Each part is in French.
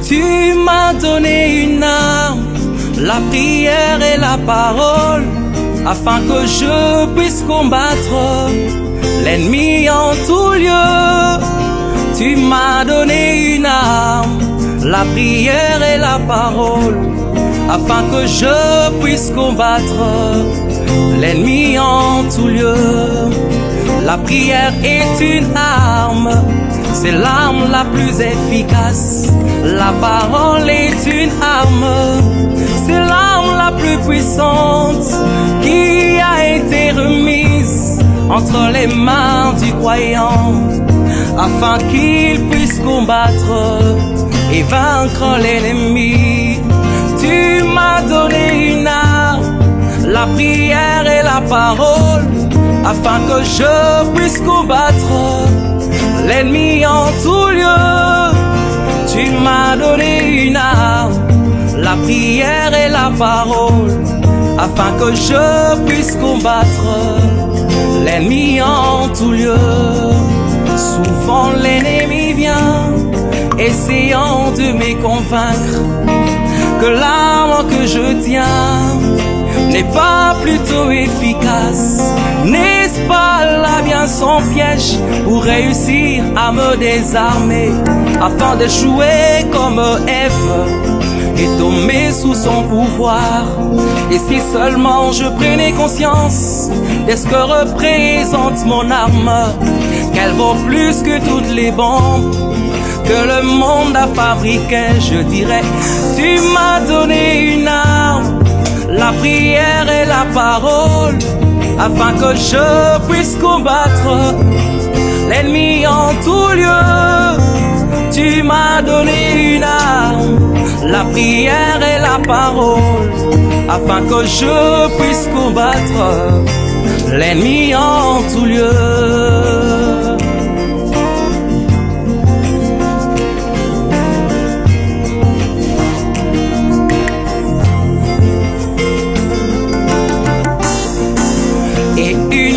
Tu m'as donné une arme, la prière et la parole, afin que je puisse combattre l'ennemi en tout lieu. Tu m'as donné une arme, la prière et la parole, afin que je puisse combattre l'ennemi en tout lieu. La prière est une arme, c'est l'arme la plus efficace. La parole est une arme, c'est l'arme la plus puissante qui a été remise entre les mains du croyant, afin qu'il puisse combattre et vaincre l'ennemi. Tu m'as donné une arme, la prière et la parole, afin que je puisse combattre l'ennemi en tout lieu. Tu m'as donné une arme, la prière et la parole, afin que je puisse combattre l'ennemi en tout lieu. Souvent l'ennemi vient, essayant de me convaincre que l'arme que je tiens n'est pas plutôt efficace. N'est-ce pas là bien son piège pour réussir à me désarmer, afin d'échouer comme Ève et tomber sous son pouvoir? Et si seulement je prenais conscience de ce que représente mon arme, qu'elle vaut plus que toutes les bombes que le monde a fabriquées, je dirais: tu m'as donné une arme, la prière et la parole, afin que je puisse combattre l'ennemi en tout lieu. Tu m'as donné une arme, la prière et la parole, afin que je puisse combattre l'ennemi en tout lieu.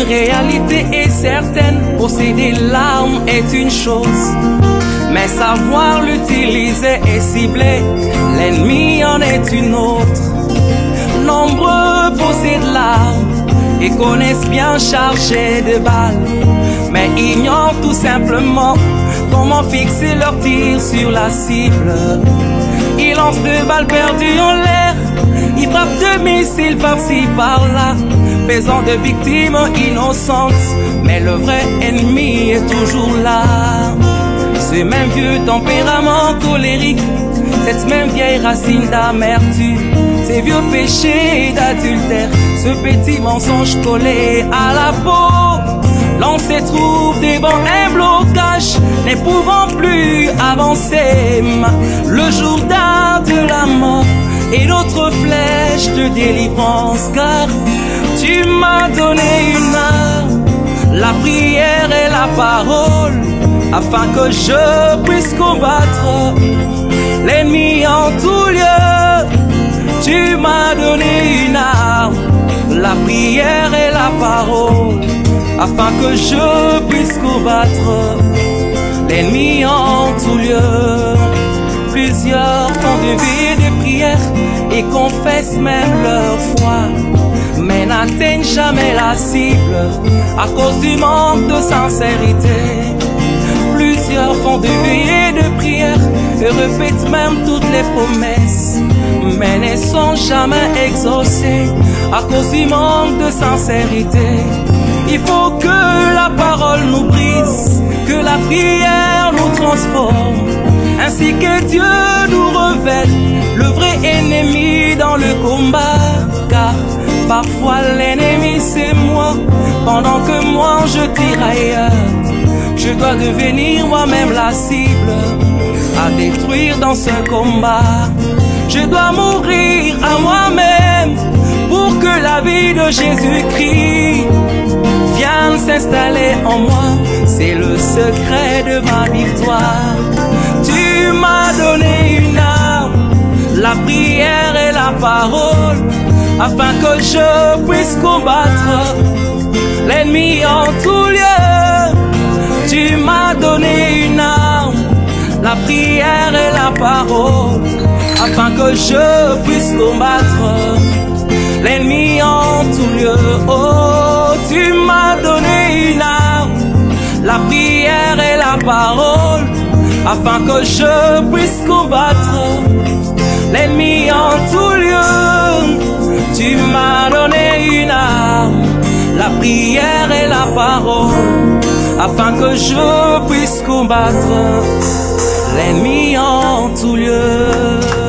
Réalité est certaine, posséder l'arme est une chose, mais savoir l'utiliser et cibler l'ennemi en est une autre. Nombreux possèdent l'arme et connaissent bien charger de balles, mais ignorent tout simplement comment fixer leur tir sur la cible. Ils lancent des balles perdues en l'air, ils frappent de missiles par-ci par-là, faisant de victimes innocentes, mais le vrai ennemi est toujours là. Ce même vieux tempérament colérique, cette même vieille racine d'amertume, ces vieux péchés d'adultère, ce petit mensonge collé à la peau. L'on se trouve devant un blocage, ne pouvant plus avancer. Le jour d'art de la mort et notre flèche de délivrance, car tu m'as donné une arme, la prière et la parole, afin que je puisse combattre l'ennemi en tout lieu. Tu m'as donné une arme, la prière et la parole, afin que je puisse combattre l'ennemi en tout lieu. Plusieurs font de vie de prière et confessent même leur foi, mais n'atteignent jamais la cible à cause du manque de sincérité. Plusieurs font de veillées de prière et répètent même toutes les promesses, mais ne sont jamais exaucés à cause du manque de sincérité. Il faut que la parole nous brise, que la prière nous transforme, ainsi que Dieu nous révèle le vrai ennemi dans le combat, car parfois l'ennemi c'est moi, pendant que moi je tire ailleurs. Je dois devenir moi-même la cible à détruire dans ce combat. Je dois mourir à moi-même pour que la vie de Jésus-Christ vienne s'installer en moi. C'est le secret de ma victoire. Tu m'as donné une arme, la prière et la parole, afin que je puisse combattre l'ennemi en tout lieu. Tu m'as donné une arme, la prière et la parole, afin que je puisse combattre l'ennemi en tout lieu. Oh, tu m'as donné une arme, la prière et la parole, afin que je puisse combattre l'ennemi en tout lieu. Tu m'as donné une arme, la prière et la parole, afin que je puisse combattre l'ennemi en tout lieu.